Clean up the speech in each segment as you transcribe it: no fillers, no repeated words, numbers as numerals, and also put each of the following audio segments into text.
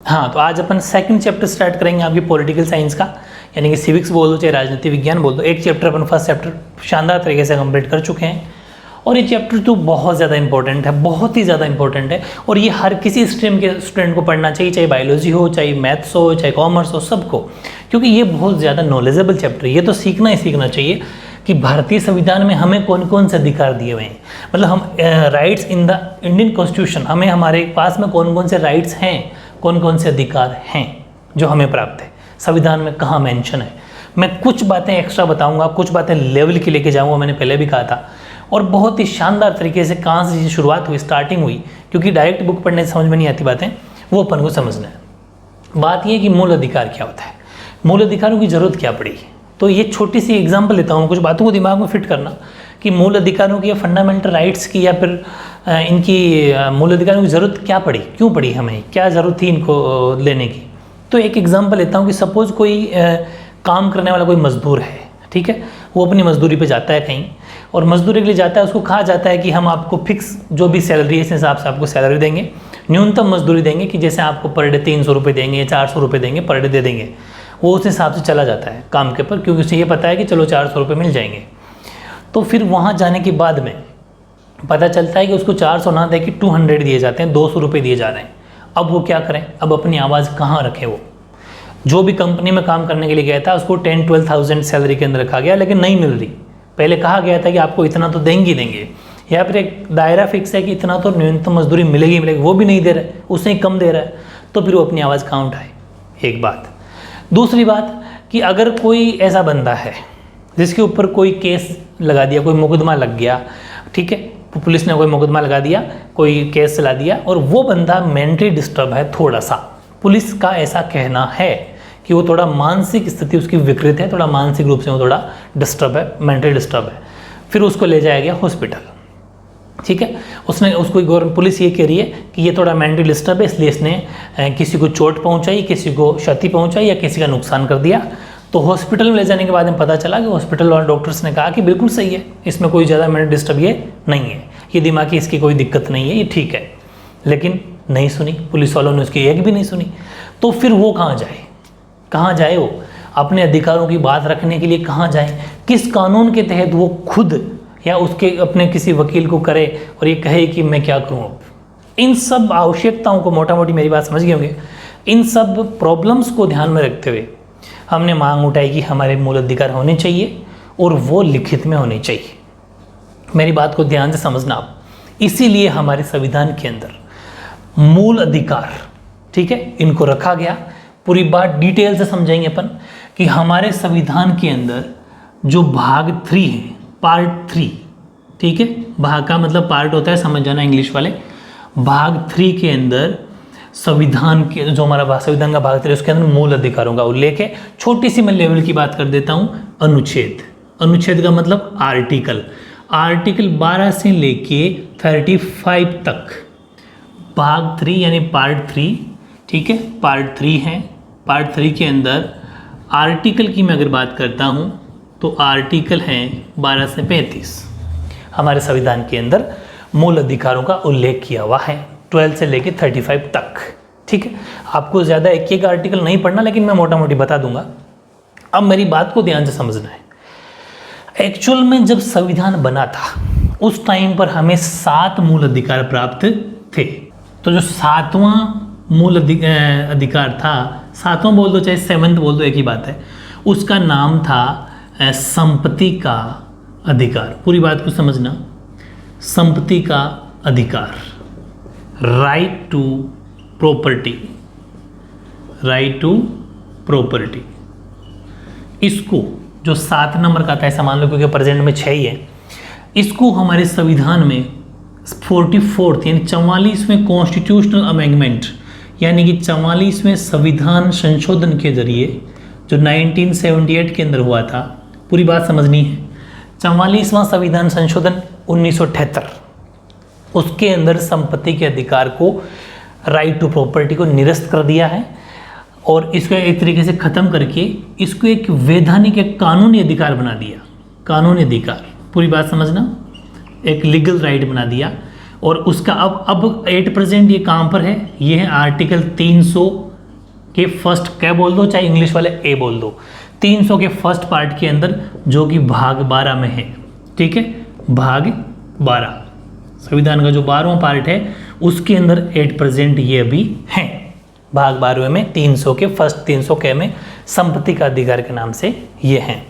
हाँ, तो आज अपन सेकंड चैप्टर स्टार्ट करेंगे आपकी पॉलिटिकल साइंस का, यानी कि सिविक्स बोल दो चाहे राजनीति विज्ञान बोल दो। एक चैप्टर अपन फर्स्ट चैप्टर शानदार तरीके से कंप्लीट कर चुके हैं और ये चैप्टर तो बहुत ज़्यादा इंपॉर्टेंट है, बहुत ही ज़्यादा इंपॉर्टेंट है और ये हर किसी स्ट्रीम के स्टूडेंट को पढ़ना चाहिए, चाहे बायोलॉजी हो, चाहे मैथ्स हो, चाहे कॉमर्स हो, सबको, क्योंकि ये बहुत ज़्यादा नॉलेजेबल चैप्टर है। ये तो सीखना ही सीखना चाहिए कि भारतीय संविधान में हमें कौन कौन से अधिकार दिए हुए हैं, मतलब हम rights in the Indian constitution, हमें हमारे पास में कौन कौन से राइट्स हैं, कौन कौन से अधिकार हैं जो हमें प्राप्त है, संविधान में कहाँ मेंशन है। मैं कुछ बातें एक्स्ट्रा बताऊंगा, कुछ बातें लेवल की लेके जाऊंगा, मैंने पहले भी कहा था, और बहुत ही शानदार तरीके से कहाँ से ये शुरुआत हुई, स्टार्टिंग हुई, क्योंकि डायरेक्ट बुक पढ़ने से समझ में नहीं आती बातें, वो अपन को समझना है। बात ये कि मूल अधिकार क्या होता है, मूल अधिकारों की ज़रूरत क्या पड़ी। तो ये छोटी सी एग्जाम्पल लेता हूँ, कुछ बातों को दिमाग में फिट करना कि मूल अधिकारों की या फंडामेंटल राइट्स की या फिर इनकी मूल अधिकारों की ज़रूरत क्या पड़ी, क्यों पड़ी, हमें क्या ज़रूरत थी इनको लेने की। तो एक एग्जांपल लेता हूँ कि सपोज़ कोई काम करने वाला कोई मज़दूर है, ठीक है, वो अपनी मजदूरी पे जाता है कहीं और मजदूरी के लिए जाता है, उसको कहा जाता है कि हम आपको फिक्स जो भी सैलरी है इस हिसाब से आपको सैलरी देंगे, न्यूनतम मजदूरी देंगे कि जैसे आपको पर डे 300 रुपये देंगे या 400 रुपये देंगे, पर डे दे देंगे। वो उस हिसाब से चला जाता है काम के पर, क्योंकि उसे ये पता है कि चलो 400 रुपये मिल जाएंगे। तो फिर वहाँ जाने के बाद में पता चलता है कि उसको 400 ना दे कि 200 दिए जाते हैं, 200 रुपये दिए जा रहे हैं। अब वो क्या करें, अब अपनी आवाज़ कहाँ रखें। वो जो भी कंपनी में काम करने के लिए गया था उसको 10-12,000 सैलरी के अंदर रखा गया, लेकिन नहीं मिल रही। पहले कहा गया था कि आपको इतना तो देंगे देंगे, या फिर एक दायरा फिक्स है कि इतना तो न्यूनतम मजदूरी मिलेगी मिलेगी, वो भी नहीं दे रहा है, उससे ही कम दे रहा है। तो फिर वो अपनी आवाज़ कहाँ उठाए, एक बात। दूसरी बात कि अगर कोई ऐसा बंदा है जिसके ऊपर कोई केस लगा दिया, कोई मुकदमा लग गया, ठीक है, पुलिस ने कोई मुकदमा लगा दिया, कोई केस चला दिया और वो बंदा मेंटली डिस्टर्ब है थोड़ा सा, पुलिस का ऐसा कहना है कि वो थोड़ा मानसिक स्थिति उसकी विकृत है, थोड़ा मानसिक रूप से वो थोड़ा डिस्टर्ब है, मेंटली डिस्टर्ब है, फिर उसको ले जाया गया हॉस्पिटल, ठीक है। उसने उसको गवर्नमेंट पुलिस ये कह रही है कि ये थोड़ा मेंटली डिस्टर्ब है, इसलिए इसने किसी को चोट पहुंचाई, किसी को क्षति पहुंचाई या किसी का नुकसान कर दिया। तो हॉस्पिटल में ले जाने के बाद में पता चला कि हॉस्पिटल वाले डॉक्टर्स ने कहा कि बिल्कुल सही है, इसमें कोई ज़्यादा मेंटल डिस्टर्ब ये नहीं है, ये दिमागी इसकी कोई दिक्कत नहीं है, ये ठीक है। लेकिन नहीं सुनी, पुलिस वालों ने उसकी एक भी नहीं सुनी। तो फिर वो कहाँ जाए, कहाँ जाए वो अपने अधिकारों की बात रखने के लिए, कहाँ जाए, किस कानून के तहत वो खुद या उसके अपने किसी वकील को करे और ये कहे कि मैं क्या करूँ। अब इन सब आवश्यकताओं को, मोटा मोटी मेरी बात समझ गए होंगे, इन सब प्रॉब्लम्स को ध्यान में रखते हुए हमने मांग उठाई कि हमारे मूल अधिकार होने चाहिए और वो लिखित में होने चाहिए। मेरी बात को ध्यान से समझना आप। इसीलिए हमारे संविधान के अंदर मूल अधिकार, ठीक है, इनको रखा गया। पूरी बात डिटेल से समझेंगे अपन कि हमारे संविधान के अंदर जो भाग 3 है, पार्ट 3, ठीक है, भाग का मतलब पार्ट होता है, समझ जाना इंग्लिश वाले। भाग 3 के अंदर संविधान के जो हमारा संविधान का भाग 3 उसके अंदर मूल अधिकारों का उल्लेख है। छोटी सी मैं लेवल की बात कर देता हूँ। अनुच्छेद, अनुच्छेद का मतलब आर्टिकल, आर्टिकल 12 से लेके 35 तक भाग 3 यानी पार्ट 3, ठीक है, पार्ट 3 है। पार्ट 3 के अंदर आर्टिकल की मैं अगर बात करता हूँ तो आर्टिकल हैं 12 से 35। हमारे संविधान के अंदर मूल अधिकारों का उल्लेख किया हुआ है 12 से लेके 35 तक, ठीक है। आपको ज़्यादा एक एक आर्टिकल नहीं पढ़ना, लेकिन मैं मोटा मोटी बता दूंगा। अब मेरी बात को ध्यान से समझना है। एक्चुअल में जब संविधान बना था उस टाइम पर हमें 7 मूल अधिकार प्राप्त थे। तो जो 7वां मूल अधिकार था, 7वां बोल दो चाहे 7th बोल दो, एक ही बात है, उसका नाम था संपत्ति का अधिकार। पूरी बात को समझना, संपत्ति का अधिकार, right to property, right to property. इसको जो 7 नंबर का था, ऐसा मान लो क्योंकि प्रेजेंट में 6 ही है, इसको हमारे संविधान में 44th यानी 44वें कॉन्स्टिट्यूशनल अमेंडमेंट यानी कि 44वें संविधान संशोधन के जरिए जो 1978 के अंदर हुआ था, पूरी बात समझनी है। 44वां संविधान संशोधन 1978, उसके अंदर संपत्ति के अधिकार को, राइट टू प्रॉपर्टी को निरस्त कर दिया है और इसको एक तरीके से ख़त्म करके इसको एक वैधानिक, एक कानूनी अधिकार बना दिया। कानूनी अधिकार, पूरी बात समझना, एक लीगल राइट बना दिया। और उसका अब एट प्रेजेंट ये कहाँ पर है, ये है आर्टिकल 300 के फर्स्ट क्या बोल दो, चाहे इंग्लिश वाले ए बोल दो, 300 के फर्स्ट पार्ट के अंदर जो कि भाग 12 में है, ठीक है, भाग 12 संविधान का जो 12वां पार्ट है उसके अंदर एट प्रेजेंट ये अभी है। भाग 12 में 300 के फर्स्ट 300 के में संपत्ति का अधिकार के नाम से ये हैं।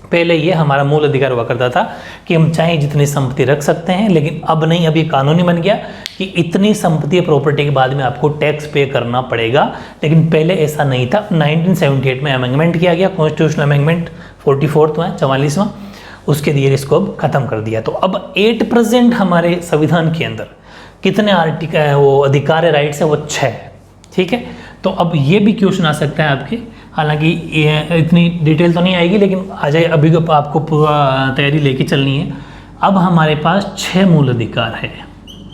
पहले ये हमारा मूल अधिकार हुआ करता था कि हम चाहे जितनी संपत्ति रख सकते हैं, लेकिन अब नहीं, अब ये कानूनी बन गया कि इतनी संपत्ति प्रॉपर्टी के बाद में आपको टैक्स पे करना पड़ेगा, लेकिन पहले ऐसा नहीं था। 1978 में अमेंडमेंट किया गया, कॉन्स्टिट्यूशनल अमेंडमेंट 44वां 44वां, उसके दिए इसको अब खत्म कर दिया। तो अब 8% हमारे संविधान के अंदर कितने आर्टिकल वो अधिकार है, राइट्स है, वो 6, ठीक है। तो अब ये भी क्वेश्चन आ सकता है आपके, हालांकि ये इतनी डिटेल तो नहीं आएगी, लेकिन आ जाए, अभी आपको पूरा तैयारी लेके चलनी है। अब हमारे पास 6 मूल अधिकार है,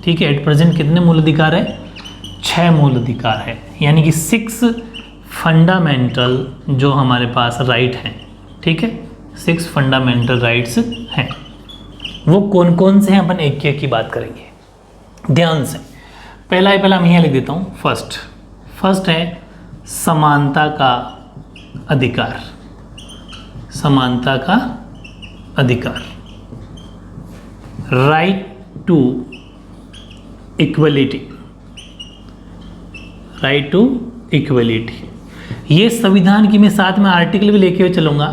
ठीक है। एट प्रेजेंट कितने मूल अधिकार है, 6 मूल अधिकार है, यानी कि 6 फंडामेंटल जो हमारे पास राइट हैं, ठीक है, 6 फंडामेंटल राइट्स हैं। वो कौन कौन से हैं, अपन एक एक की बात करेंगे ध्यान से। पहला मैं यहाँ लिख देता हूँ, फर्स्ट है समानता का अधिकार, समानता का अधिकार, right to equality, right to equality. ये संविधान की मैं साथ में आर्टिकल भी लेके हुए चलूँगा,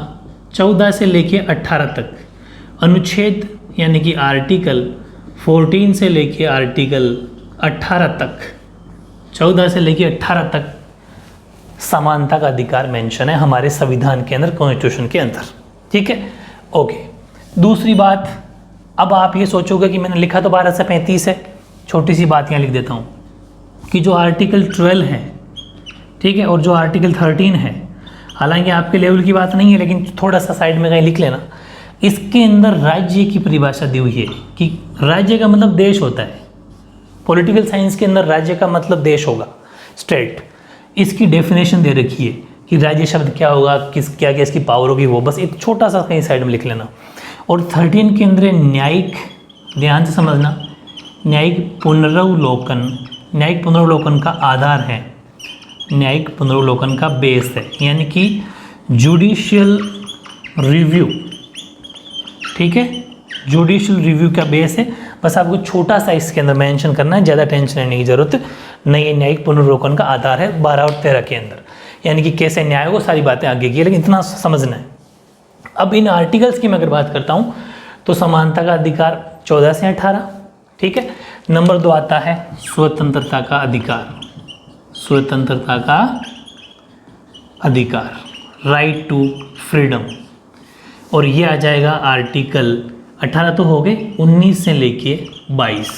14 से लेके 18 तक, अनुच्छेद यानी कि आर्टिकल 14 से लेके आर्टिकल 18 तक, 14 से लेके 18 तक समानता का अधिकार मेंशन है हमारे संविधान के अंदर, कॉन्स्टिट्यूशन के अंदर, ठीक है, ओके। दूसरी बात, अब आप ये सोचोगे कि मैंने लिखा तो 12 से 35 है, छोटी सी बात यहाँ लिख देता हूँ कि जो आर्टिकल 12 है, ठीक है, और जो आर्टिकल 13 है, हालांकि आपके लेवल की बात नहीं है, लेकिन थोड़ा सा साइड में कहीं लिख लेना, इसके अंदर राज्य की परिभाषा दी हुई है कि राज्य का मतलब देश होता है। पॉलिटिकल साइंस के अंदर राज्य का मतलब देश होगा, स्टेट। इसकी डेफिनेशन दे रखी है कि राज्य शब्द क्या होगा, किस क्या क्या इसकी पावर होगी, वो बस एक छोटा सा कहीं साइड में लिख लेना। और 13 के अंदर न्यायिक, ध्यान से समझना, न्यायिक पुनर्वलोकन, न्यायिक पुनर्वलोकन का आधार है, न्यायिक पुनर्वलोकन का बेस है, यानी कि जुडिशियल रिव्यू, ठीक है, जुडिशियल रिव्यू का बेस है। बस आपको छोटा सा इसके अंदर मेंशन करना है, ज़्यादा टेंशन लेने की जरूरत नहीं है। न्यायिक पुनर्वलोकन का आधार है 12 और 13 के अंदर, यानी कि कैसे न्याय हो, सारी बातें आगे की है, लेकिन इतना समझना है। अब इन आर्टिकल्स की मैं अगर बात करता हूँ तो समानता का अधिकार 14 से 18, ठीक है। नंबर 2 आता है स्वतंत्रता का अधिकार, स्वतंत्रता का अधिकार, राइट टू फ्रीडम, और ये आ जाएगा आर्टिकल 18 तो हो गए, 19 से लेके 22,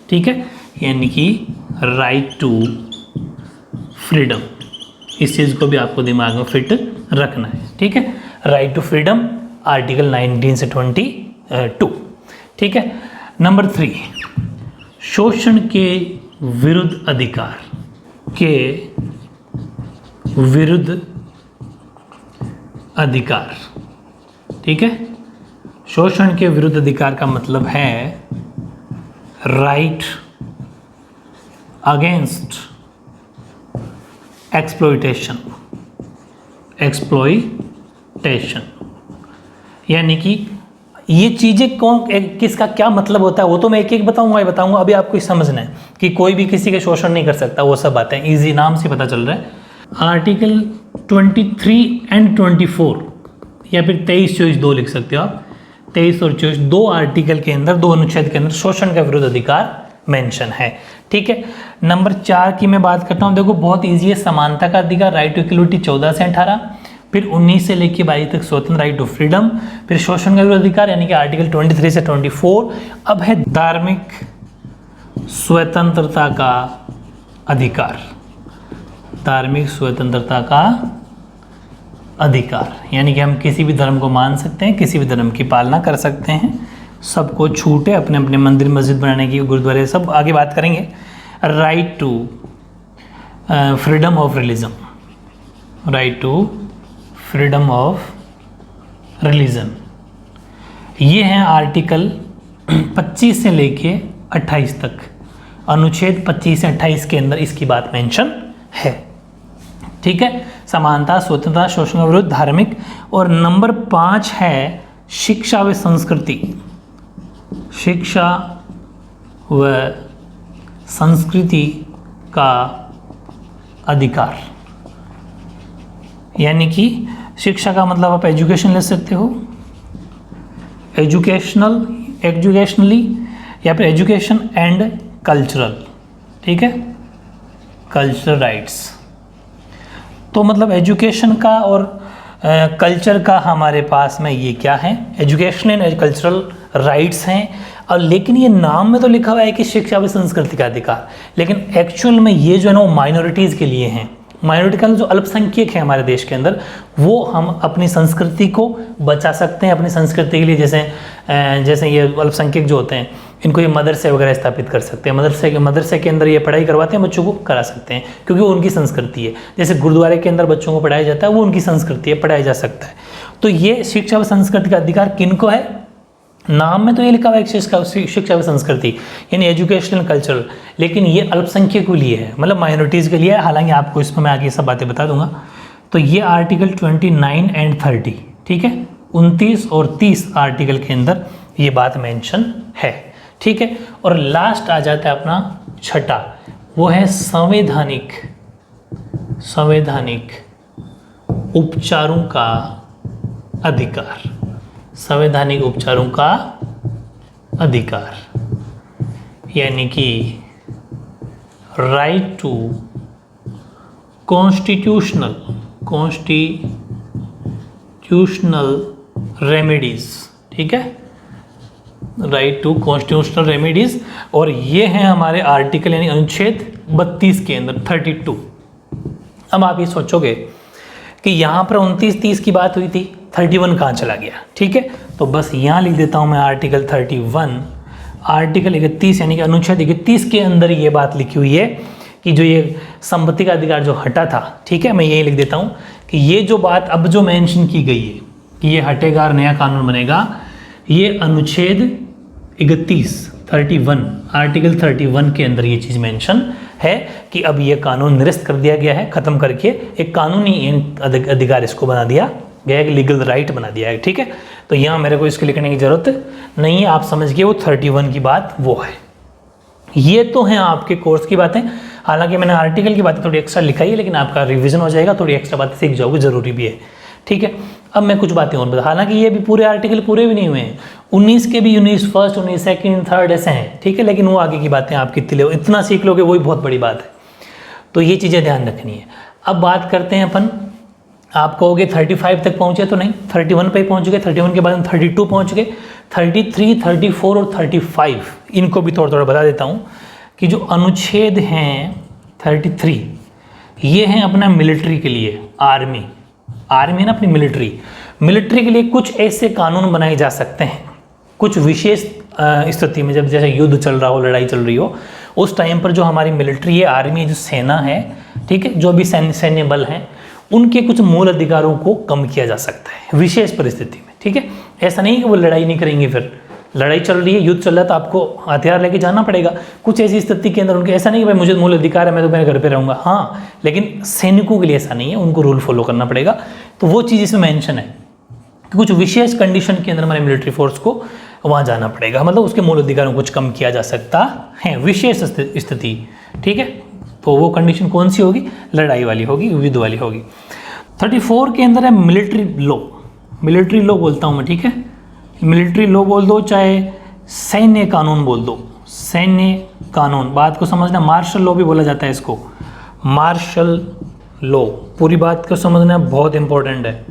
ठीक है, यानी कि राइट टू फ्रीडम। इस चीज़ को भी आपको दिमाग में फिट रखना है, ठीक है। राइट टू फ्रीडम आर्टिकल 19 से 22, ठीक है। नंबर 3 शोषण के विरुद्ध अधिकार, के विरुद्ध अधिकार, ठीक है। शोषण के विरुद्ध अधिकार का मतलब है राइट अगेंस्ट एक्सप्लॉयटेशन, एक्सप्लॉयटेशन, यानी कि ये चीज़ें किसका क्या मतलब होता है वो तो मैं एक एक बताऊंगा। अभी आपको समझना है कि कोई भी किसी के शोषण नहीं कर सकता, वो सब बातें इजी नाम से पता चल रहा है। आर्टिकल 23 एंड 24 या फिर 23, 24, 2 लिख सकते हो आप, 23 और 24, 2 आर्टिकल के अंदर, 2 अनुच्छेद के अंदर शोषण का विरुद्ध अधिकार मेंशन है, ठीक है। नंबर 4 की मैं बात करता हूँ, देखो बहुत ईजी है, समानता का अधिकार, राइट टू इक्वलिटी 14 से 18, फिर 19 से लेकर 22 तक स्वतंत्र, राइट टू फ्रीडम, फिर शोषण का विरुद्ध अधिकार यानी कि आर्टिकल 23 से 24। अब है धार्मिक स्वतंत्रता का अधिकार, धार्मिक स्वतंत्रता का अधिकार, यानी कि हम किसी भी धर्म को मान सकते हैं, किसी भी धर्म की पालना कर सकते हैं, सबको छूट है अपने अपने मंदिर मस्जिद बनाने की, गुरुद्वारे, सब आगे बात करेंगे। Right to freedom of religion, right to freedom of religion, ये हैं आर्टिकल 25 से लेके 28 तक, अनुच्छेद 25 से 28 के अंदर इसकी बात मेंशन है, ठीक है, समानता, स्वतंत्रता, शोषण का विरोध, धार्मिक। और नंबर 5 है शिक्षा व संस्कृति, शिक्षा व संस्कृति का अधिकार। यानी कि शिक्षा का मतलब आप एजुकेशन ले सकते हो, एजुकेशनली, या फिर एजुकेशन एंड कल्चरल, ठीक है, कल्चरल राइट्स। तो मतलब एजुकेशन का और कल्चर का हमारे पास में ये क्या है, एजुकेशन एंड कल्चरल राइट्स हैं। और लेकिन ये नाम में तो लिखा हुआ है कि शिक्षा व संस्कृति का अधिकार, लेकिन एक्चुअल में ये जो है ना वो माइनॉरिटीज़ के लिए हैं। माइनॉरिटी का जो अल्पसंख्यक है हमारे देश के अंदर, वो हम अपनी संस्कृति को बचा सकते हैं अपनी संस्कृति के लिए। जैसे ये अल्पसंख्यक जो होते हैं इनको ये मदरसे वगैरह स्थापित कर सकते हैं, मदरसे के अंदर ये पढ़ाई करवाते हैं, बच्चों को करा सकते हैं, क्योंकि वो उनकी संस्कृति है। जैसे गुरुद्वारे के अंदर बच्चों को पढ़ाया जाता है, वो उनकी संस्कृति है, पढ़ाया जा सकता है। तो ये शिक्षा व संस्कृति का अधिकार किनको है, नाम में तो ये लिखा हुआ है शिक्षा व संस्कृति यानी एजुकेशनल कल्चरल, लेकिन ये अल्पसंख्यक के लिए है, मतलब माइनॉरिटीज़ के लिए है। हालांकि आपको इसमें मैं आगे सब बातें बता दूंगा। तो ये आर्टिकल 29 एंड 30, ठीक है, 29 और 30 आर्टिकल के अंदर ये बात मेंशन है, ठीक है। और लास्ट आ जाता है अपना छठा, वो है संवैधानिक उपचारों का अधिकार, संवैधानिक उपचारों का अधिकार, यानी कि राइट टू कॉन्स्टिट्यूशनल रेमेडीज, ठीक है, राइट टू कॉन्स्टिट्यूशनल रेमेडीज। और ये हैं हमारे आर्टिकल यानी अनुच्छेद 32 के अंदर 32। अब आप ये सोचोगे कि यहाँ पर 29-30 की बात हुई थी, 31 कहाँ चला गया, ठीक है। तो बस यहाँ लिख देता हूँ मैं आर्टिकल 31, आर्टिकल 31 यानी कि अनुच्छेद 31 के अंदर ये बात लिखी हुई है कि जो ये संपत्ति का अधिकार जो हटा था, ठीक है, मैं यही लिख देता हूँ कि ये जो बात अब जो मेंशन की गई है कि ये हटेगा और नया कानून बनेगा, ये अनुच्छेद 31 आर्टिकल 31 के अंदर ये चीज़ मेंशन है कि अब ये कानून निरस्त कर दिया गया है, ख़त्म करके एक कानूनी अधिकार इसको बना दिया गया है, लीगल राइट बना दिया है, ठीक है। तो यहाँ मेरे को इसके लिखने की ज़रूरत नहीं है, आप समझ गए वो 31 की बात वो है। ये तो हैं आपके कोर्स की बातें, हालांकि मैंने आर्टिकल की बातें थोड़ी एक्स्ट्रा लिखाई है, लेकिन आपका रिवीजन हो जाएगा, थोड़ी एक्स्ट्रा बातें सीख जाओगे, ज़रूरी भी है, ठीक है। अब मैं कुछ बातें और बता, हालांकि ये भी पूरे आर्टिकल पूरे भी नहीं हुए हैं, 19 के भी 19 फर्स्ट, 19 सेकंड, थर्ड ऐसे हैं, ठीक है, लेकिन वो आगे की बातें आप कितने इतना सीख लोगे वही बहुत बड़ी बात है। तो ये चीज़ें ध्यान रखनी है। अब बात करते हैं अपन, आप कहोगे 35 तक पहुँचे, तो नहीं, 31 पे पहुँच गए, 31 के बाद 32 पहुँच गए, 33, 34 और 35 इनको भी थोड़ा थोड़ा बता देता हूँ कि जो अनुच्छेद हैं 33 ये हैं अपना मिलिट्री के लिए, आर्मी है ना अपनी मिलिट्री के लिए कुछ ऐसे कानून बनाए जा सकते हैं, कुछ विशेष स्थिति में, जब जैसे युद्ध चल रहा हो, लड़ाई चल रही हो, उस टाइम पर जो हमारी मिलिट्री है, आर्मी है, जो सेना है, ठीक है, जो भी सैन्य बल हैं, उनके कुछ मूल अधिकारों को कम किया जा सकता है विशेष परिस्थिति में, ठीक है। ऐसा नहीं कि वो लड़ाई नहीं करेंगे, फिर लड़ाई चल रही है, युद्ध चल रहा है, तो आपको हथियार लेके जाना पड़ेगा। कुछ ऐसी स्थिति के अंदर उनके ऐसा नहीं कि भाई मुझे मूल अधिकार है, मैं तो मेरे घर पे रहूँगा, हाँ, लेकिन सैनिकों के लिए ऐसा नहीं है, उनको रूल फॉलो करना पड़ेगा। तो वो चीज़ इसमें मेंशन है कि कुछ विशेष कंडीशन के अंदर हमारे मिलिट्री फोर्स को वहाँ जाना पड़ेगा, मतलब उसके मूल अधिकारों को कुछ कम किया जा सकता है, विशेष स्थिति, ठीक है। तो वो कंडीशन कौन सी होगी, लड़ाई वाली होगी, युद्ध वाली होगी। 34 के अंदर है मिलिट्री लॉ बोलता हूँ मैं, ठीक है, मिलिट्री लॉ बोल दो, चाहे सैन्य कानून बोल दो, सैन्य कानून, बात को समझना, मार्शल लॉ भी बोला जाता है इसको, मार्शल लॉ, पूरी बात को समझना बहुत इंपॉर्टेंट है।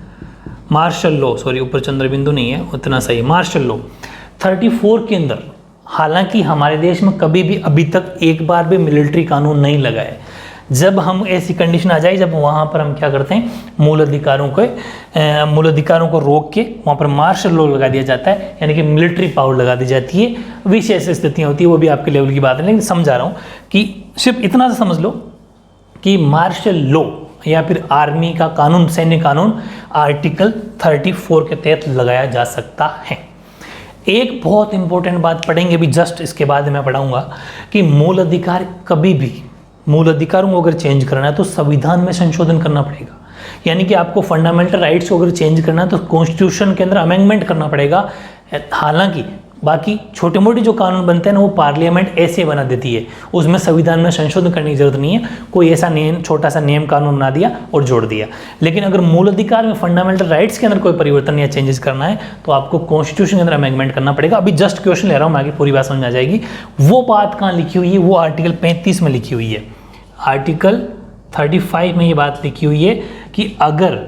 मार्शल लॉ, सॉरी ऊपर चंद्र बिंदु नहीं है उतना सही, मार्शल लॉ 34 के अंदर, हालांकि हमारे देश में कभी भी अभी तक एक बार भी मिलिट्री कानून नहीं लगा है। जब हम ऐसी कंडीशन आ जाए, जब वहाँ पर हम क्या करते हैं, मूल अधिकारों को रोक के वहाँ पर मार्शल लॉ लगा दिया जाता है, यानी कि मिलिट्री पावर लगा दी जाती है। विशेष स्थितियाँ होती है, वो भी आपके लेवल की बात है, लेकिन समझा रहा हूँ कि सिर्फ इतना सा समझ लो कि मार्शल लॉ या फिर आर्मी का कानून, सैन्य कानून आर्टिकल 34 के तहत लगाया जा सकता है। एक बहुत इंपॉर्टेंट बात पढ़ेंगे भी, जस्ट इसके बाद मैं पढ़ाऊंगा कि मूल अधिकार कभी भी मूल अधिकारों को अगर चेंज करना है तो संविधान में संशोधन करना पड़ेगा। यानी कि आपको फंडामेंटल राइट्स को अगर चेंज करना है तो कॉन्स्टिट्यूशन के अंदर अमेंडमेंट करना पड़ेगा। हालांकि बाकी छोटे मोटे जो कानून बनते हैं ना वो पार्लियामेंट ऐसे बना देती है, उसमें संविधान में संशोधन करने की जरूरत नहीं है। कोई ऐसा नियम, छोटा सा नियम कानून बना दिया और जोड़ दिया। लेकिन अगर मूल अधिकार में फंडामेंटल राइट्स के अंदर कोई परिवर्तन या चेंजेस करना है तो आपको कॉन्स्टिट्यूशन के अंदर अमेंडमेंट करना पड़ेगा। अभी जस्ट क्वेश्चन ले रहा हूँ, आगे पूरी बात समझ आ जाएगी। वो बात कहाँ लिखी हुई है? वो आर्टिकल 35 में लिखी हुई है। आर्टिकल 35 में ये बात लिखी हुई है कि अगर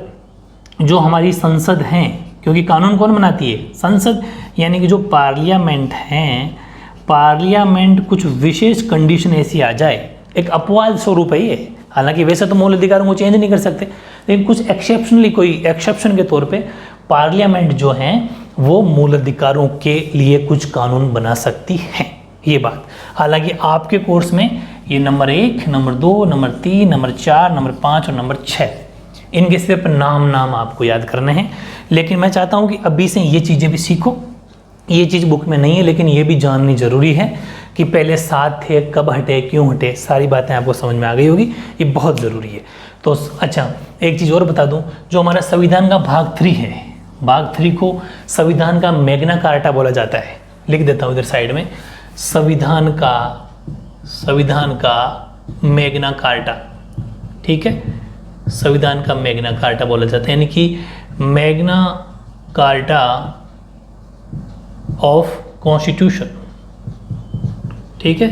जो हमारी संसद हैं, क्योंकि कानून कौन बनाती है? संसद, यानी कि जो पार्लियामेंट हैं, पार्लियामेंट कुछ विशेष कंडीशन ऐसी आ जाए, एक अपवाद स्वरूप है ये, हालांकि वैसे तो मूल अधिकारों को चेंज नहीं कर सकते, लेकिन कुछ एक्सेप्शनली, कोई एक्सेप्शन के तौर पे पार्लियामेंट जो हैं वो मूल अधिकारों के लिए कुछ कानून बना सकती हैं। ये बात, हालांकि आपके कोर्स में ये number 1, number 2, number 3, number 4, number 5 और नंबर 6 इनके सिर्फ नाम आपको याद करने हैं। लेकिन मैं चाहता हूँ कि अभी से ये चीज़ें भी सीखो। ये चीज़ बुक में नहीं है लेकिन ये भी जाननी ज़रूरी है कि पहले साथ थे, कब हटे, क्यों हटे, सारी बातें आपको समझ में आ गई होगी। ये बहुत ज़रूरी है। तो अच्छा, एक चीज़ और बता दूं, जो हमारा संविधान का भाग 3 है, भाग 3 को संविधान का मैग्ना कार्टा बोला जाता है। लिख देता हूँ इधर साइड में, संविधान का मैग्ना कार्टा, ठीक है, संविधान का मैग्ना कार्टा बोला जाता है, यानी कि मैग्ना कार्टा ऑफ कॉन्स्टिट्यूशन, ठीक है,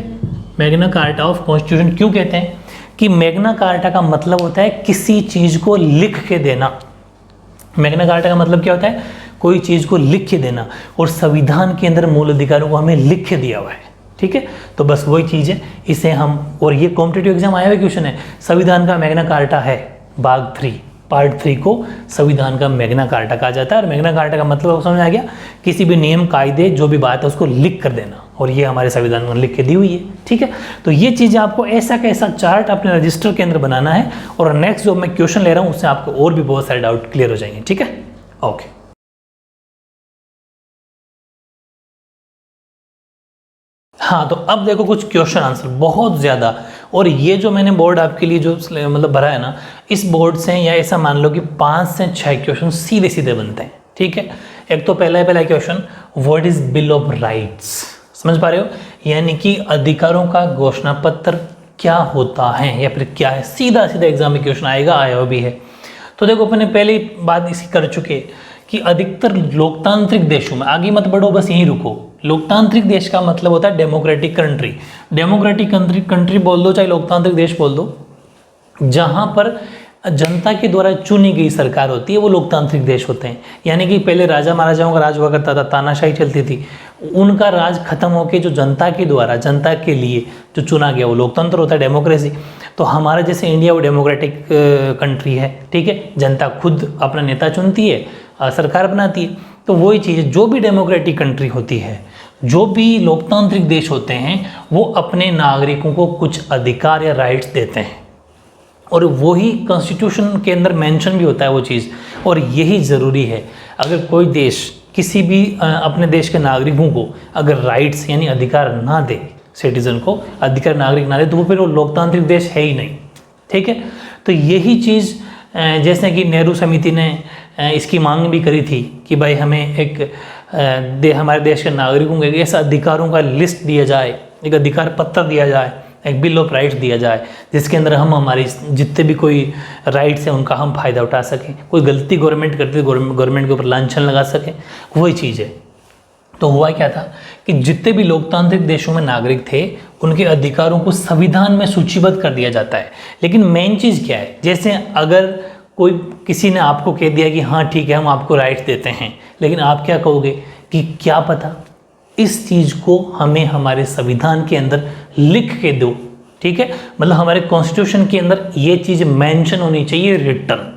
मैग्ना कार्टा ऑफ कॉन्स्टिट्यूशन। क्यों कहते हैं कि मैग्ना कार्टा का मतलब होता है किसी चीज़ को लिख के देना। मैग्ना कार्टा का मतलब क्या होता है? कोई चीज़ को लिख के देना, और संविधान के अंदर मूल अधिकारों को हमें लिख के दिया हुआ है, ठीक है। तो बस वही चीज़ है, इसे हम, और ये कॉम्पिटिटिव एग्जाम आया हुआ क्वेश्चन है, संविधान का मैग्ना कार्टा है भाग 3, पार्ट 3 को संविधान का मैग्ना कार्टा कहा जाता है। और मैग्ना कार्टा का मतलब समझ आ गया, किसी भी नियम, कायदे, जो भी बात है उसको लिख कर देना, और ये हमारे संविधान में लिख के दी हुई है, ठीक है। तो ये चीज़ें आपको ऐसा कैसा चार्ट अपने रजिस्टर के अंदर बनाना है, और नेक्स्ट जो मैं क्वेश्चन ले रहा हूँ उससे आपको और भी बहुत सारे डाउट क्लियर हो जाएंगे, ठीक है। ओके, हाँ, तो अब देखो कुछ क्वेश्चन आंसर बहुत ज़्यादा, और ये जो मैंने बोर्ड आपके लिए जो मतलब भरा है ना, इस बोर्ड से या ऐसा मान लो कि 5 से 6 क्वेश्चन सीधे सीधे बनते हैं, ठीक है। एक तो पहला question, what is bill of rights, समझ पा रहे हो, यानी कि अधिकारों का घोषणा पत्र क्या होता है या फिर क्या है, सीधा सीधा एग्जाम में क्वेश्चन आएगा, आया भी है। तो देखो अपने पहले बात इसी कर चुके कि अधिकतर लोकतांत्रिक देशों में, आगे मत बढ़ो बस यहीं रुको, लोकतांत्रिक देश का मतलब होता है डेमोक्रेटिक कंट्री। डेमोक्रेटिक कंट्री बोल दो चाहे लोकतांत्रिक देश बोल दो, जहाँ पर जनता के द्वारा चुनी गई सरकार होती है, वो लोकतांत्रिक देश होते हैं। यानी कि पहले राजा महाराजाओं का राज हुआ करता था, तानाशाही चलती थी, उनका राज खत्म होकर जो जनता के द्वारा, जनता के लिए जो चुना गया वो लोकतंत्र होता है, डेमोक्रेसी। तो हमारा जैसे इंडिया वो डेमोक्रेटिक कंट्री है, ठीक है, जनता खुद अपना नेता चुनती है, सरकार बनाती है। तो वही चीज़, जो भी डेमोक्रेटिक कंट्री होती है, जो भी लोकतांत्रिक देश होते हैं, वो अपने नागरिकों को कुछ अधिकार या राइट्स देते हैं, और वही कॉन्स्टिट्यूशन के अंदर मेंशन भी होता है वो चीज़। और यही ज़रूरी है, अगर कोई देश किसी भी अपने देश के नागरिकों को अगर राइट्स यानी अधिकार ना दे, सिटीज़न को अधिकार नागरिक ना दे, तो वो फिर वो लोकतांत्रिक देश है ही नहीं, ठीक है। तो यही चीज़ जैसे कि नेहरू समिति ने इसकी मांग भी करी थी कि भाई हमें एक हमारे देश के नागरिकों को एक ऐसा अधिकारों का लिस्ट दिया जाए, एक अधिकार पत्र दिया जाए, एक बिल ऑफ राइट्स दिया जाए, जिसके अंदर हम हमारी जितने भी कोई राइट्स हैं उनका हम फ़ायदा उठा सकें। कोई गलती गवर्नमेंट करती है, गवर्नमेंट के ऊपर लांछन लगा सकें, वही चीज़ है। तो हुआ क्या था कि जितने भी लोकतांत्रिक देशों में नागरिक थे, उनके अधिकारों को संविधान में सूचीबद्ध कर दिया जाता है। लेकिन मेन चीज़ क्या है, जैसे अगर कोई किसी ने आपको कह दिया कि हाँ ठीक है हम आपको राइट्स देते हैं, लेकिन आप क्या कहोगे कि क्या पता इस चीज़ को हमें हमारे संविधान के अंदर लिख के दो, ठीक है, मतलब हमारे कॉन्स्टिट्यूशन के अंदर ये चीज़ मेंशन होनी चाहिए रिटर्न,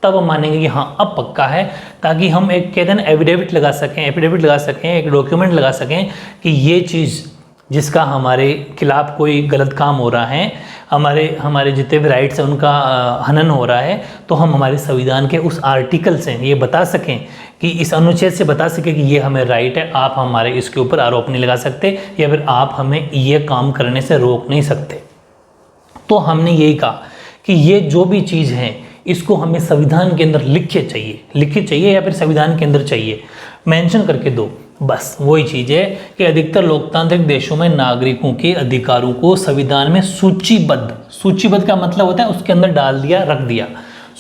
तब हम मानेंगे कि हाँ अब पक्का है, ताकि हम एक कहते हैं एफिडेविट लगा सकें, एक डॉक्यूमेंट लगा सकें कि ये चीज़ जिसका हमारे खिलाफ कोई गलत काम हो रहा है, हमारे जितने भी राइट्स हैं उनका हनन हो रहा है, तो हम हमारे संविधान के उस आर्टिकल से ये बता सकें कि इस अनुच्छेद से बता सकें कि ये हमें राइट है, आप हमारे इसके ऊपर आरोप नहीं लगा सकते, या फिर आप हमें ये काम करने से रोक नहीं सकते। तो हमने यही कहा कि ये जो भी चीज़ है इसको हमें संविधान के अंदर लिखी चाहिए या फिर संविधान के अंदर चाहिए, मेंशन करके दो। बस वही चीज़ है कि अधिकतर लोकतांत्रिक देशों में नागरिकों के अधिकारों को संविधान में सूचीबद्ध का मतलब होता है उसके अंदर डाल दिया, रख दिया,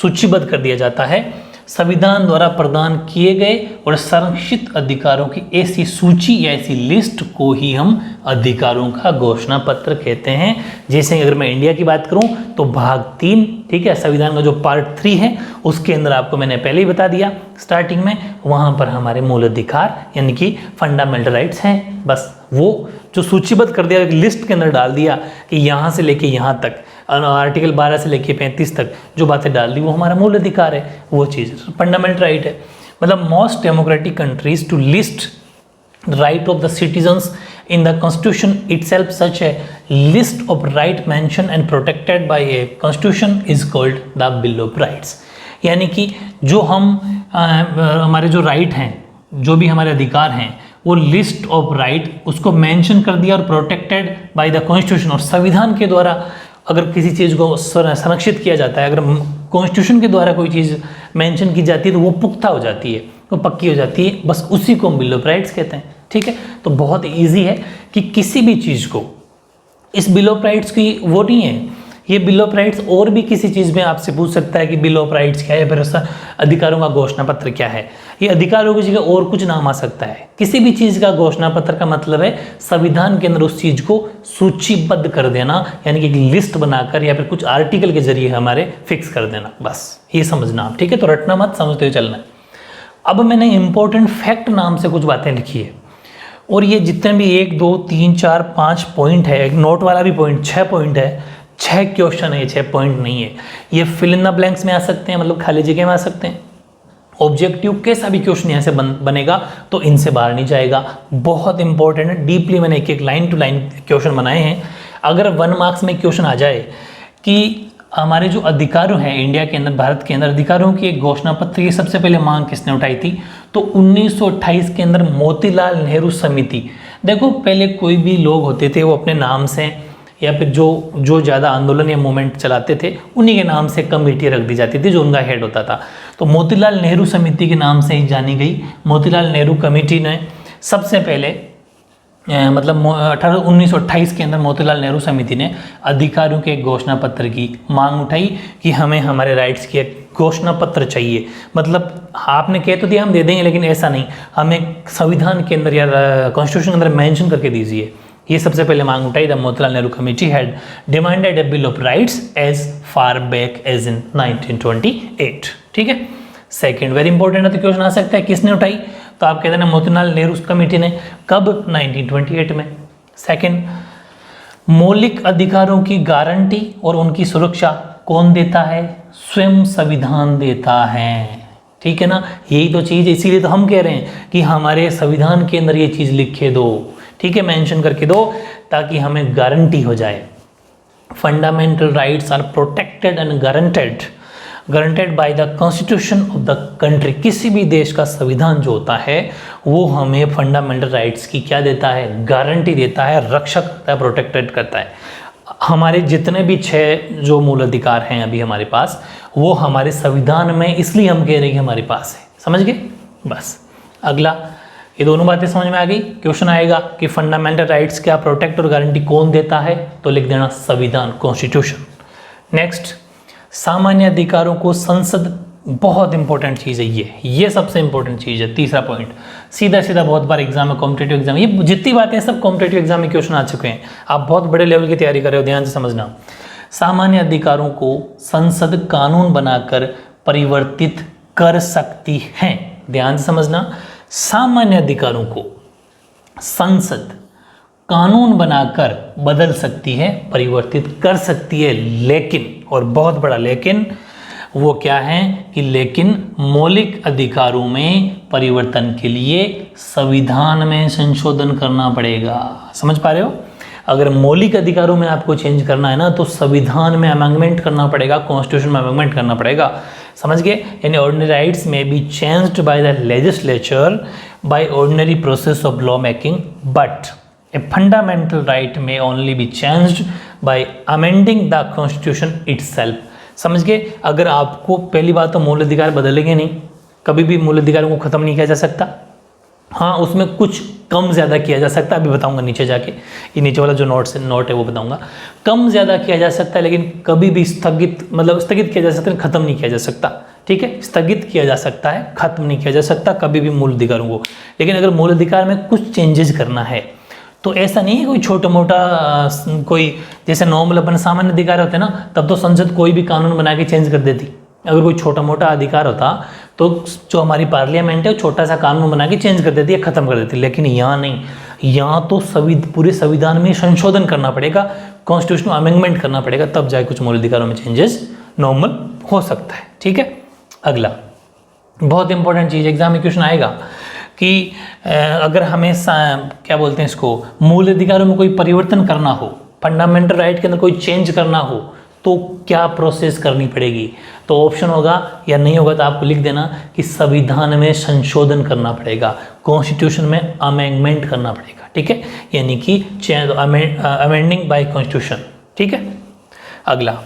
सूचीबद्ध कर दिया जाता है। संविधान द्वारा प्रदान किए गए और संरक्षित अधिकारों की ऐसी सूची या ऐसी लिस्ट को ही हम अधिकारों का घोषणा पत्र कहते हैं। जैसे अगर मैं इंडिया की बात करूं तो भाग 3, ठीक है, संविधान का जो पार्ट 3 है उसके अंदर आपको मैंने पहले ही बता दिया स्टार्टिंग में, वहां पर हमारे मूल अधिकार यानी कि फंडामेंटल राइट्स हैं। बस वो जो सूचीबद्ध कर दिया, एक लिस्ट के अंदर डाल दिया कि यहाँ से लेके यहाँ तक, आर्टिकल 12 से लेके 35 तक जो बातें डाल दी वो हमारा मूल अधिकार है, वो चीज़ फंडामेंटल राइट है। मतलब most democratic countries to list right of the citizens in the constitution itself, such a list of right mentioned and protected by a constitution is called the bill of rights। यानी कि जो हम हमारे जो right हैं, जो भी हमारे अधिकार हैं, वो लिस्ट ऑफ राइट उसको मेंशन कर दिया और प्रोटेक्टेड बाय द कॉन्स्टिट्यूशन, और संविधान के द्वारा अगर किसी चीज़ को संरक्षित किया जाता है, अगर कॉन्स्टिट्यूशन के द्वारा कोई चीज़ मेंशन की जाती है तो वो पुख्ता हो जाती है, वो पक्की हो जाती है, बस उसी को हम बिल ऑफ राइट्स कहते हैं। ठीक है, तो बहुत इजी है कि किसी भी चीज़ को, इस बिल ऑफ राइट्स की वो नहीं है, ये बिल ऑफ राइट्स और भी किसी चीज़ में आपसे पूछ सकता है कि बिल ऑफ राइट्स क्या है, फिर उसका अधिकारों का घोषणा पत्र क्या है। ये अधिकारों की जगह और कुछ नाम आ सकता है। किसी भी चीज़ का घोषणा पत्र का मतलब है संविधान के अंदर उस चीज़ को सूचीबद्ध कर देना, यानी कि एक लिस्ट बनाकर या फिर कुछ आर्टिकल के जरिए हमारे फिक्स कर देना, बस ये समझना आप। ठीक है, तो रटना मत, समझते हुए चलना है। अब मैंने इंपॉर्टेंट फैक्ट नाम से कुछ बातें लिखी है, और ये जितने भी 1 2 3 4 5 पॉइंट है, एक नोट वाला भी पॉइंट 6 पॉइंट है, 6 क्वेश्चन है, 6 पॉइंट नहीं है। ये फिल इन द ब्लैंक्स में आ सकते हैं, मतलब खाली जगह में आ सकते हैं। ऑब्जेक्टिव कैसा भी क्वेश्चन यहाँ से बनेगा तो इनसे बाहर नहीं जाएगा। बहुत इंपॉर्टेंट है, डीपली मैंने एक लाइन टू लाइन क्वेश्चन बनाए हैं। अगर 1 मार्क्स में क्वेश्चन आ जाए कि हमारे जो अधिकार हैं इंडिया के अंदर, भारत के अंदर अधिकारों की एक घोषणा पत्र की सबसे पहले मांग किसने उठाई थी, तो 1928 के अंदर मोतीलाल नेहरू समिति। देखो पहले कोई भी लोग होते थे वो अपने नाम से या फिर जो ज़्यादा आंदोलन या मूवमेंट चलाते थे उन्हीं के नाम से कमेटी रख दी जाती थी जो उनका हेड होता था। तो मोतीलाल नेहरू समिति के नाम से ही जानी गई। मोतीलाल नेहरू कमेटी ने सबसे पहले मतलब 1928 के अंदर मोतीलाल नेहरू समिति ने अधिकारियों के घोषणा पत्र की मांग उठाई कि हमें हमारे राइट्स की एक घोषणा पत्र चाहिए। मतलब आपने कह तो दिया हम दे देंगे, लेकिन ऐसा नहीं, हमें संविधान के अंदर या कॉन्स्टिट्यूशन के अंदर मेंशन करके दीजिए। ये सबसे पहले मांग उठाई। The Motilal Nehru committee had demanded a bill of rights as far back as in 1928। ठीक है, सेकेंड वेरी इंपॉर्टेंट है, तो क्वेश्चन आ सकता है किसने उठाई, तो आप कहते हैं मोतीलाल नेहरू कमेटी ने। कब, 1928 में। सेकंड, मौलिक अधिकारों की गारंटी और उनकी सुरक्षा कौन देता है, स्वयं संविधान देता है। ठीक है ना, यही तो चीज़, इसीलिए तो हम कह रहे हैं कि हमारे संविधान के अंदर ये चीज़ लिखे दो, ठीक है, मेंशन करके दो, ताकि हमें गारंटी हो जाए। Fundamental rights are protected and guaranteed by the constitution of the country. किसी भी देश का संविधान जो होता है वो हमें फंडामेंटल राइट्स की क्या देता है, गारंटी देता है, रक्षा करता है, प्रोटेक्टेड करता है। हमारे जितने भी 6 जो मूल अधिकार हैं अभी हमारे पास, वो हमारे संविधान में, इसलिए हम कह रहे हैं कि हमारे पास है। समझ गए, बस। अगला, ये दोनों बातें समझ में आ गई। क्वेश्चन आएगा कि फंडामेंटल राइट्स क्या प्रोटेक्ट और गारंटी कौन देता है, तो लिख देना संविधान, कॉन्स्टिट्यूशन। नेक्स्ट, सामान्य अधिकारों को संसद, बहुत इंपॉर्टेंट चीज़ है ये सबसे इंपॉर्टेंट चीज़ है। तीसरा पॉइंट, सीधा बहुत बार एग्जाम में, कॉम्पिटेटिव एग्जाम, ये जितनी बातें सब कॉम्पिटेटिव एग्जाम में क्वेश्चन आ चुके हैं। आप बहुत बड़े लेवल की तैयारी कर रहे हो, ध्यान से समझना। सामान्य अधिकारों को संसद कानून बनाकर परिवर्तित कर सकती है। ध्यान से समझना, सामान्य अधिकारों को संसद कानून बनाकर बदल सकती है, परिवर्तित कर सकती है, लेकिन, और बहुत बड़ा लेकिन, वो क्या है कि लेकिन मौलिक अधिकारों में परिवर्तन के लिए संविधान में संशोधन करना पड़ेगा। समझ पा रहे हो, अगर मौलिक अधिकारों में आपको चेंज करना है ना, तो संविधान में अमेंडमेंट करना पड़ेगा, कॉन्स्टिट्यूशन में अमेंडमेंट करना पड़ेगा। समझ गए, यानी ordinary rights may be changed by the legislature by ordinary process of law making, but a fundamental right may only be changed by amending the constitution itself. समझ गए? अगर आपको पहली बात तो मूल अधिकार बदलेंगे नहीं, कभी भी मूल अधिकारों को ख़त्म नहीं किया जा सकता। हाँ, उसमें कुछ कम ज़्यादा किया जा सकता है, अभी बताऊंगा नीचे जाके, ये नीचे वाला जो नोट है वो बताऊंगा। कम ज़्यादा किया जा सकता है, लेकिन कभी भी स्थगित किया जा सकता है, ख़त्म नहीं किया जा सकता। ठीक है, स्थगित किया जा सकता है, खत्म नहीं किया जा सकता कभी भी मूल अधिकारों को। लेकिन अगर मूल अधिकार में कुछ चेंजेस करना है तो ऐसा नहीं है कोई छोटा मोटा कोई जैसे नॉर्मल अपन सामान्य अधिकार होते हैं ना, तब तो संसद कोई भी कानून बना के चेंज कर देती। अगर कोई छोटा मोटा अधिकार होता तो जो हमारी पार्लियामेंट है वो छोटा सा कानून बना के चेंज कर देती है, ख़त्म कर देती। लेकिन यहाँ नहीं, यहाँ तो पूरे संविधान में संशोधन करना पड़ेगा, कॉन्स्टिट्यूशनल अमेंडमेंट करना पड़ेगा, तब जाए कुछ मूल अधिकारों में चेंजेस नॉर्मल हो सकता है। ठीक है, अगला बहुत इंपॉर्टेंट चीज़, एग्जाम में क्वेश्चन आएगा कि अगर हमें क्या बोलते हैं इसको, मूल अधिकारों में कोई परिवर्तन करना हो, फंडामेंटल राइट के अंदर कोई चेंज करना हो तो क्या प्रोसेस करनी पड़ेगी। तो ऑप्शन होगा या नहीं होगा तो आपको लिख देना कि संविधान में संशोधन करना पड़ेगा, कॉन्स्टिट्यूशन में अमेंडमेंट करना पड़ेगा। ठीक है, यानी कि अमेंडिंग बाय कॉन्स्टिट्यूशन। ठीक है, अगला,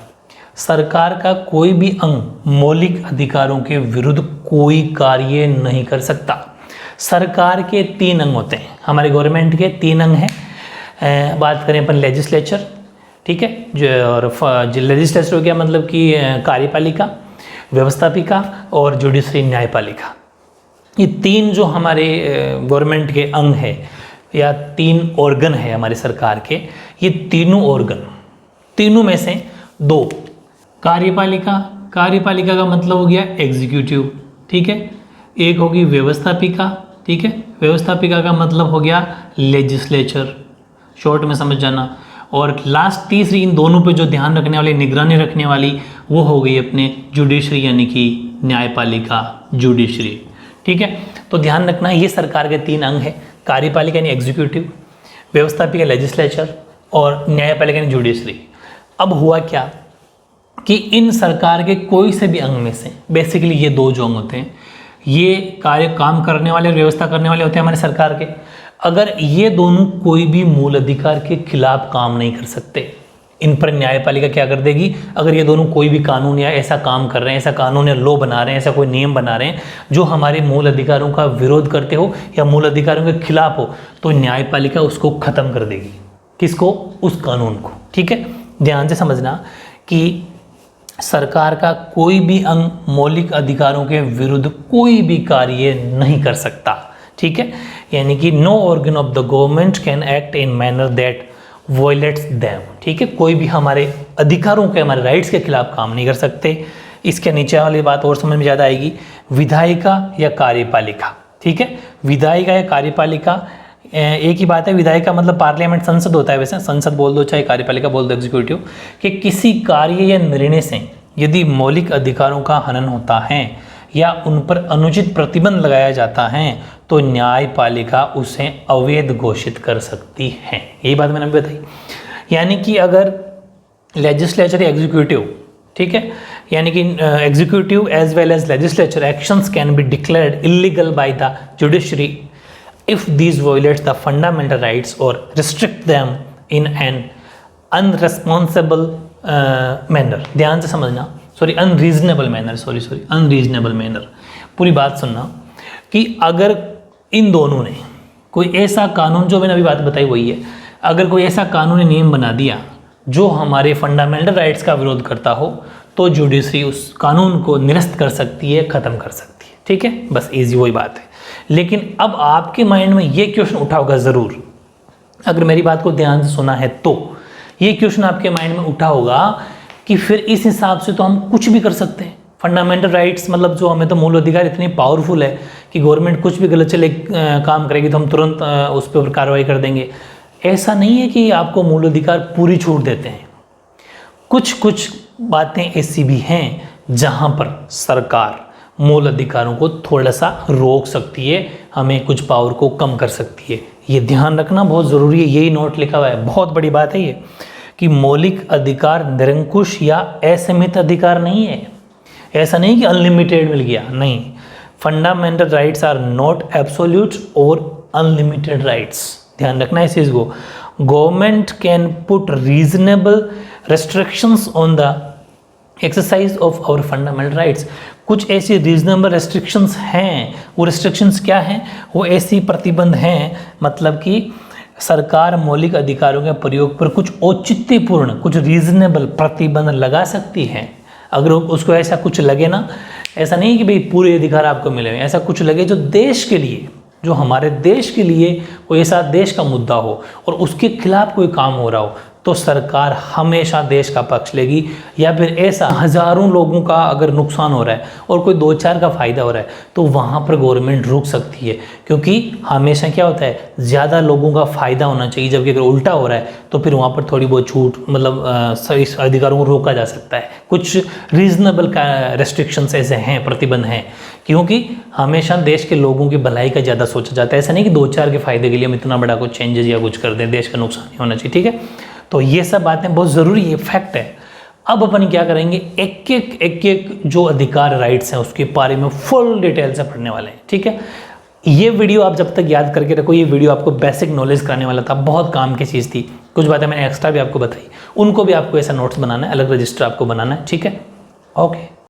सरकार का कोई भी अंग मौलिक अधिकारों के विरुद्ध कोई कार्य नहीं कर सकता। सरकार के 3 अंग होते हैं, हमारे गवर्नमेंट के 3 अंग हैं। बात करें अपन लेजिस्लेचर, ठीक है, जो और लेजिस्लेचर हो गया मतलब कि कार्यपालिका, व्यवस्थापिका और जुडिशरी न्यायपालिका। ये 3 जो हमारे गवर्नमेंट के अंग है या 3 ऑर्गन है हमारे सरकार के, ये तीनों ऑर्गन, तीनों में से 2 कार्यपालिका का मतलब हो गया एग्जीक्यूटिव। ठीक है, एक होगी व्यवस्थापिका। ठीक है, व्यवस्थापिका का मतलब हो गया लेजिस्लेचर, शॉर्ट में समझ जाना। और लास्ट तीसरी, इन दोनों पे जो ध्यान रखने वाली, निगरानी रखने वाली, वो हो गई अपने जुडिशरी यानी कि न्यायपालिका, जुडिशरी। ठीक है, तो ध्यान रखना ये सरकार के 3 अंग है, कार्यपालिका यानी एग्जीक्यूटिव, व्यवस्थापिका लेजिस्लेचर और न्यायपालिका यानी जुडिशरी। अब हुआ क्या कि इन सरकार के कोई से भी अंग में से बेसिकली ये 2 जो अंग होते हैं, ये काम करने वाले, व्यवस्था करने वाले होते हैं हमारे सरकार के। अगर ये दोनों कोई भी मूल अधिकार के खिलाफ काम नहीं कर सकते, इन पर न्यायपालिका क्या कर देगी, अगर ये दोनों कोई भी कानून या ऐसा काम कर रहे हैं, ऐसा कानून या लॉ बना रहे हैं, ऐसा कोई नियम बना रहे हैं जो हमारे मूल अधिकारों का विरोध करते हो या मूल अधिकारों के खिलाफ हो, तो न्यायपालिका उसको ख़त्म कर देगी। किसको? उस कानून को। ठीक है, ध्यान से समझना कि सरकार का कोई भी अंग मौलिक अधिकारों के विरुद्ध कोई भी कार्य नहीं कर सकता। ठीक है, यानी कि no organ of the government can act in manner that violates them. ठीक है, कोई भी हमारे अधिकारों के, हमारे राइट्स के खिलाफ काम नहीं कर सकते। इसके नीचे वाली बात और समझ में ज़्यादा आएगी, विधायिका या कार्यपालिका। ठीक है, विधायिका या कार्यपालिका एक ही बात है। विधायिका मतलब पार्लियामेंट, संसद होता है, वैसे संसद बोल दो चाहे कार्यपालिका बोल दो, एग्जीक्यूटिव, कि किसी कार्य या निर्णय से यदि मौलिक अधिकारों का हनन होता है या उन पर अनुचित प्रतिबंध लगाया जाता है तो न्यायपालिका उसे अवैध घोषित कर सकती है। यही बात मैंने अभी बताई। यानी कि अगर लेजिस्लेचर या एग्जीक्यूटिव, ठीक है, यानी कि executive as well as legislature actions can be declared illegal by the judiciary if these violates the fundamental rights or restrict them in an unresponsible manner। ध्यान से समझना, अनरीजनेबल मैनर, पूरी बात सुनना कि अगर इन दोनों ने कोई ऐसा कानून, जो मैंने अभी बात बताई वही है, अगर कोई ऐसा कानूनी नियम बना दिया जो हमारे फंडामेंटल राइट्स का विरोध करता हो तो जुडिशरी उस कानून को निरस्त कर सकती है, ख़त्म कर सकती है। ठीक है, बस इजी वही बात है। लेकिन अब आपके माइंड में ये क्वेश्चन उठा होगा ज़रूर, अगर मेरी बात को ध्यान से सुना है तो ये क्वेश्चन आपके माइंड में उठा होगा कि फिर इस हिसाब से तो हम कुछ भी कर सकते हैं। फंडामेंटल राइट्स मतलब जो हमें तो मूल अधिकार इतनी पावरफुल है कि गवर्नमेंट कुछ भी गलत चले काम करेगी तो हम तुरंत उस पर कार्रवाई कर देंगे। ऐसा नहीं है कि आपको मूल अधिकार पूरी छूट देते हैं। कुछ बातें ऐसी भी हैं जहाँ पर सरकार मूल अधिकारों को थोड़ा सा रोक सकती है, हमें कुछ पावर को कम कर सकती है। ये ध्यान रखना बहुत ज़रूरी है, यही नोट लिखा हुआ है, बहुत बड़ी बात है ये, कि मौलिक अधिकार निरंकुश या असीमित अधिकार नहीं है। ऐसा नहीं कि अनलिमिटेड मिल गया, नहीं। Fundamental rights are not absolute और अनलिमिटेड राइट्स। ध्यान रखना इस चीज़ को, government can put reasonable restrictions on the exercise of our fundamental rights. कुछ ऐसी रीजनेबल रेस्ट्रिक्शंस हैं, वो रेस्ट्रिक्शंस क्या हैं, वो ऐसी प्रतिबंध हैं, मतलब कि सरकार मौलिक अधिकारों के प्रयोग पर कुछ औचित्यपूर्ण, कुछ रीजनेबल प्रतिबंध लगा सकती है। अगर उसको ऐसा कुछ लगे ना, ऐसा नहीं कि भाई पूरे अधिकार आपको मिले, ऐसा कुछ लगे जो देश के लिए, जो हमारे देश के लिए कोई ऐसा देश का मुद्दा हो और उसके खिलाफ कोई काम हो रहा हो, तो सरकार हमेशा देश का पक्ष लेगी। या फिर ऐसा हज़ारों लोगों का अगर नुकसान हो रहा है और कोई 2-4 का फ़ायदा हो रहा है, तो वहाँ पर गवर्नमेंट रुक सकती है, क्योंकि हमेशा क्या होता है, ज़्यादा लोगों का फ़ायदा होना चाहिए। जबकि अगर उल्टा हो रहा है तो फिर वहाँ पर थोड़ी बहुत छूट, मतलब इस अधिकारों को रोका जा सकता है। कुछ रीजनेबल रेस्ट्रिक्शंस ऐसे हैं, प्रतिबंध हैं, क्योंकि हमेशा देश के लोगों की भलाई का ज़्यादा सोचा जाता है। ऐसा नहीं कि 2-4 के फ़ायदे के लिए हम इतना बड़ा कुछ चेंजेस या कुछ कर दें, देश का नुकसान नहीं होना चाहिए। ठीक है, तो ये सब बातें बहुत ज़रूरी है, फैक्ट है। अब अपन क्या करेंगे, एक एक जो अधिकार राइट्स हैं उसके बारे में फुल डिटेल से पढ़ने वाले हैं। ठीक है, ये वीडियो आप जब तक याद करके रखो, ये वीडियो आपको बेसिक नॉलेज कराने वाला था, बहुत काम की चीज़ थी। कुछ बातें मैंने एक्स्ट्रा भी आपको बताई, उनको भी आपको ऐसा नोट्स बनाना है, अलग रजिस्टर आपको बनाना है। ठीक है, ओके।